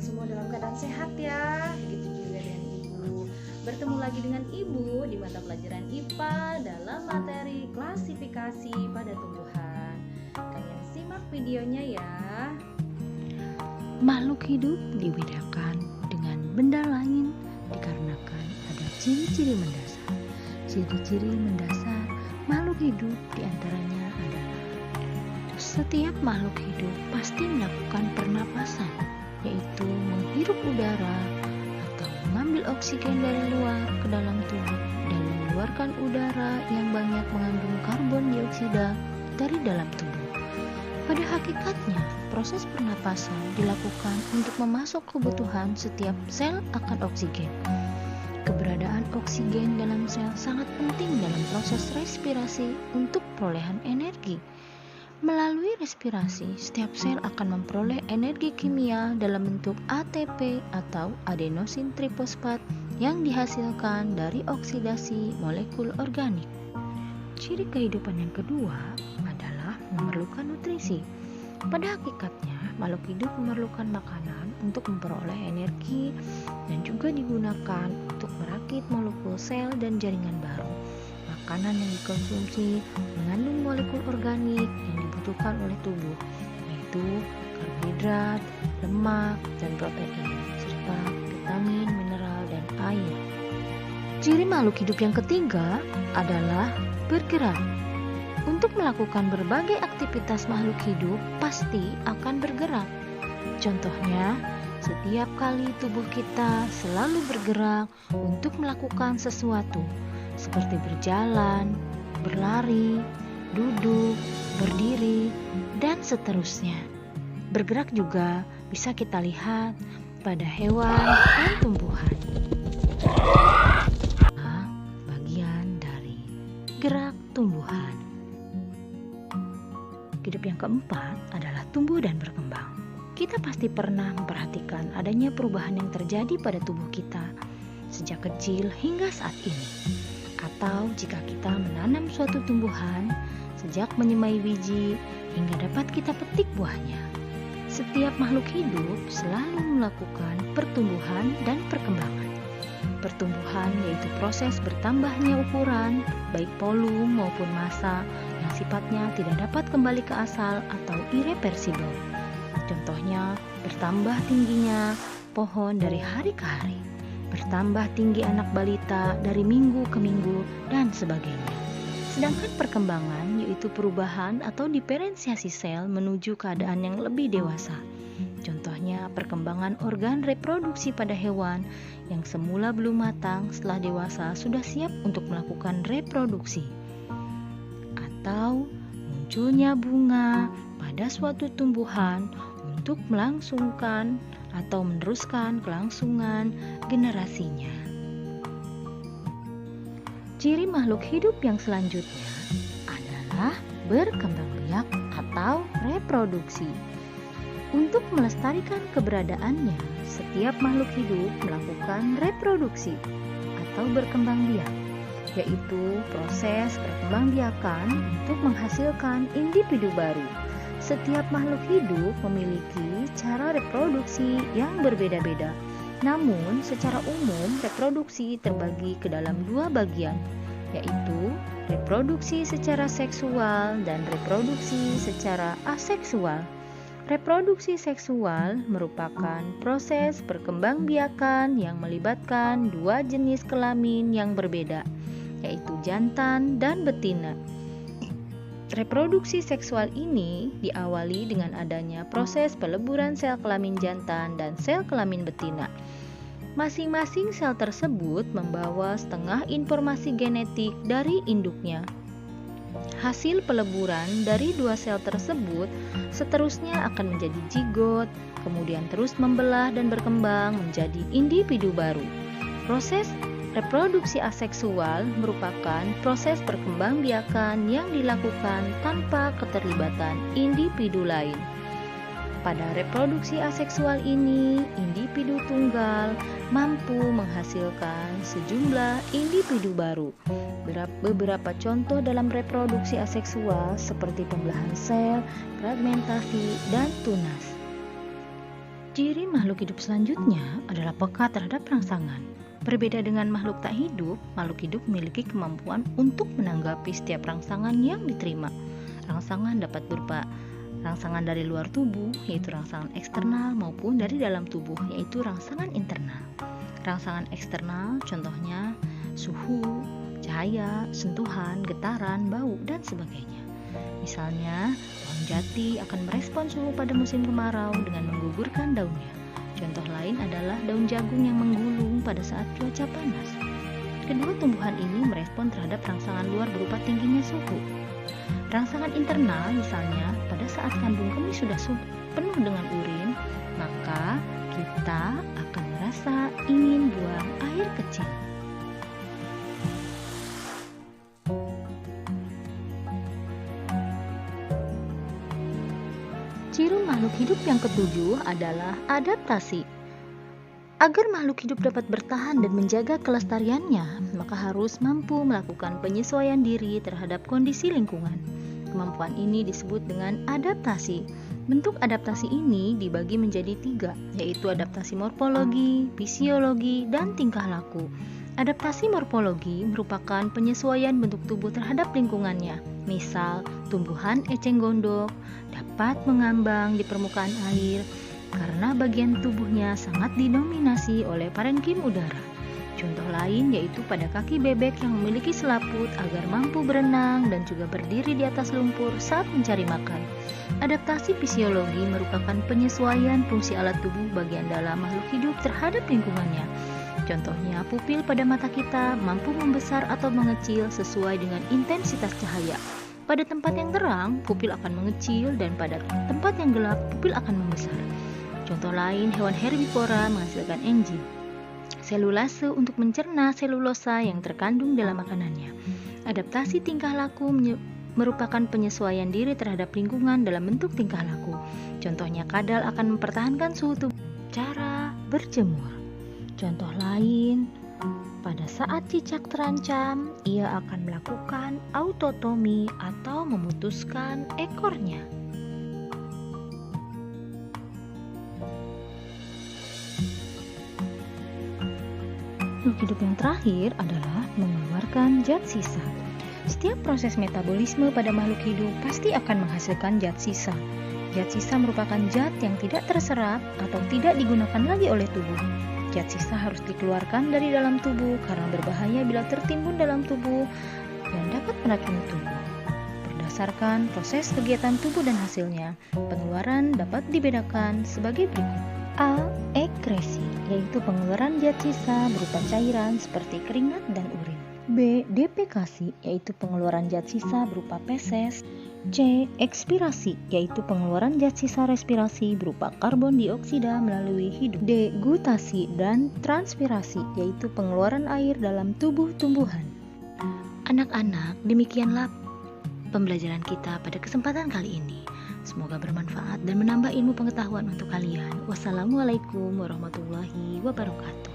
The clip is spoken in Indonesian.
semua dalam keadaan sehat ya. Begitu juga dengan Ibu. Bertemu lagi dengan Ibu di mata pelajaran IPA dalam materi klasifikasi pada tumbuhan. Kalian simak videonya ya. Makhluk hidup dibedakan dengan benda lain dikarenakan ada ciri-ciri mendasar. Ciri-ciri mendasar makhluk hidup diantaranya adalah setiap makhluk hidup pasti melakukan pernapasan, yaitu menghirup udara atau mengambil oksigen dari luar ke dalam tubuh dan mengeluarkan udara yang banyak mengandung karbon dioksida dari dalam tubuh. Pada hakikatnya, proses pernapasan dilakukan untuk memasok kebutuhan setiap sel akan oksigen. Keberadaan oksigen dalam sel sangat penting dalam proses respirasi untuk perolehan energi. Melalui respirasi, setiap sel akan memperoleh energi kimia dalam bentuk ATP atau adenosin trifosfat yang dihasilkan dari oksidasi molekul organik. Ciri kehidupan yang kedua adalah memerlukan nutrisi. Pada hakikatnya, makhluk hidup memerlukan makanan untuk memperoleh energi dan juga digunakan untuk merakit molekul sel dan jaringan baru. Makanan yang dikonsumsi mengandung molekul organik yang dibutuhkan oleh tubuh, yaitu karbohidrat, lemak, dan protein, serta vitamin, mineral, dan air. Ciri makhluk hidup yang ketiga adalah bergerak. Untuk melakukan berbagai aktivitas makhluk hidup pasti akan bergerak. Contohnya, setiap kali tubuh kita selalu bergerak untuk melakukan sesuatu, seperti berjalan, berlari, duduk, berdiri, dan seterusnya. Bergerak juga bisa kita lihat pada hewan dan tumbuhan. Bagian dari gerak tumbuhan. Hidup yang keempat adalah tumbuh dan berkembang. Kita pasti pernah memperhatikan adanya perubahan yang terjadi pada tubuh kita sejak kecil hingga saat ini. Atau jika kita menanam suatu tumbuhan sejak menyemai biji hingga dapat kita petik buahnya. Setiap makhluk hidup selalu melakukan pertumbuhan dan perkembangan. Pertumbuhan yaitu proses bertambahnya ukuran, baik volume maupun massa yang sifatnya tidak dapat kembali ke asal atau irreversible. Contohnya, bertambah tingginya pohon dari hari ke hari, bertambah tinggi anak balita dari minggu ke minggu, dan sebagainya. Sedangkan perkembangan yaitu perubahan atau diferensiasi sel menuju keadaan yang lebih dewasa. Contohnya, perkembangan organ reproduksi pada hewan yang semula belum matang setelah dewasa sudah siap untuk melakukan reproduksi. Atau munculnya bunga pada suatu tumbuhan untuk melangsungkan atau meneruskan kelangsungan generasinya. Ciri makhluk hidup yang selanjutnya adalah berkembang biak atau reproduksi. Untuk melestarikan keberadaannya, setiap makhluk hidup melakukan reproduksi atau berkembang biak, yaitu proses perkembangbiakan untuk menghasilkan individu baru. Setiap makhluk hidup memiliki cara reproduksi yang berbeda-beda. Namun, secara umum reproduksi terbagi ke dalam dua bagian, yaitu reproduksi secara seksual dan reproduksi secara aseksual. Reproduksi seksual merupakan proses perkembangbiakan yang melibatkan dua jenis kelamin yang berbeda, yaitu jantan dan betina. Reproduksi seksual ini diawali dengan adanya proses peleburan sel kelamin jantan dan sel kelamin betina. Masing-masing sel tersebut membawa setengah informasi genetik dari induknya. Hasil peleburan dari dua sel tersebut seterusnya akan menjadi zigot, kemudian terus membelah dan berkembang menjadi individu baru. Proses reproduksi aseksual merupakan proses perkembangbiakan yang dilakukan tanpa keterlibatan individu lain. Pada reproduksi aseksual ini, individu tunggal mampu menghasilkan sejumlah individu baru. Beberapa contoh dalam reproduksi aseksual seperti pembelahan sel, fragmentasi, dan tunas. Ciri makhluk hidup selanjutnya adalah peka terhadap rangsangan. Berbeda dengan makhluk tak hidup, makhluk hidup memiliki kemampuan untuk menanggapi setiap rangsangan yang diterima. Rangsangan dapat berupa rangsangan dari luar tubuh, yaitu rangsangan eksternal, maupun dari dalam tubuh, yaitu rangsangan internal. Rangsangan eksternal contohnya suhu, cahaya, sentuhan, getaran, bau, dan sebagainya. Misalnya, pohon jati akan merespon suhu pada musim kemarau dengan menggugurkan daunnya. Contoh lain adalah daun jagung yang menggulung pada saat cuaca panas. Kedua tumbuhan ini merespon terhadap rangsangan luar berupa tingginya suhu. Rangsangan internal misalnya, pada saat kandung kemih sudah penuh dengan urin, maka kita akan merasa ingin buang air kecil. Ciri makhluk hidup yang ketujuh adalah adaptasi. Agar makhluk hidup dapat bertahan dan menjaga kelestariannya, maka harus mampu melakukan penyesuaian diri terhadap kondisi lingkungan. Kemampuan ini disebut dengan adaptasi. Bentuk adaptasi ini dibagi menjadi 3, yaitu adaptasi morfologi, fisiologi, dan tingkah laku. Adaptasi morfologi merupakan penyesuaian bentuk tubuh terhadap lingkungannya. Misal, tumbuhan eceng gondok dapat mengambang di permukaan air karena bagian tubuhnya sangat didominasi oleh parenkim udara. Contoh lain yaitu pada kaki bebek yang memiliki selaput agar mampu berenang dan juga berdiri di atas lumpur saat mencari makan. Adaptasi fisiologi merupakan penyesuaian fungsi alat tubuh bagian dalam makhluk hidup terhadap lingkungannya. Contohnya, pupil pada mata kita mampu membesar atau mengecil sesuai dengan intensitas cahaya. Pada tempat yang terang, pupil akan mengecil, dan pada tempat yang gelap, pupil akan membesar. Contoh lain, hewan herbivora menghasilkan enzim selulase untuk mencerna selulosa yang terkandung dalam makanannya. Adaptasi tingkah laku merupakan penyesuaian diri terhadap lingkungan dalam bentuk tingkah laku. Contohnya, kadal akan mempertahankan suhu tubuh cara berjemur. Contoh lain, pada saat cicak terancam, ia akan melakukan autotomi atau memutuskan ekornya. Makhluk hidup yang terakhir adalah mengeluarkan zat sisa. Setiap proses metabolisme pada makhluk hidup pasti akan menghasilkan zat sisa. Zat sisa merupakan zat yang tidak terserap atau tidak digunakan lagi oleh tubuh. Zat sisa harus dikeluarkan dari dalam tubuh karena berbahaya bila tertimbun dalam tubuh dan dapat meracuni tubuh. Berdasarkan proses kegiatan tubuh dan hasilnya, pengeluaran dapat dibedakan sebagai berikut. A. Ekresi, yaitu pengeluaran zat sisa berupa cairan seperti keringat dan urin. B. Defekasi, yaitu pengeluaran zat sisa berupa feses. C. Ekspirasi, yaitu pengeluaran zat sisa respirasi berupa karbon dioksida melalui hidung. D. Gutasi dan transpirasi, yaitu pengeluaran air dalam tubuh tumbuhan. Anak-anak, demikianlah pembelajaran kita pada kesempatan kali ini. Semoga bermanfaat dan menambah ilmu pengetahuan untuk kalian. Wassalamualaikum warahmatullahi wabarakatuh.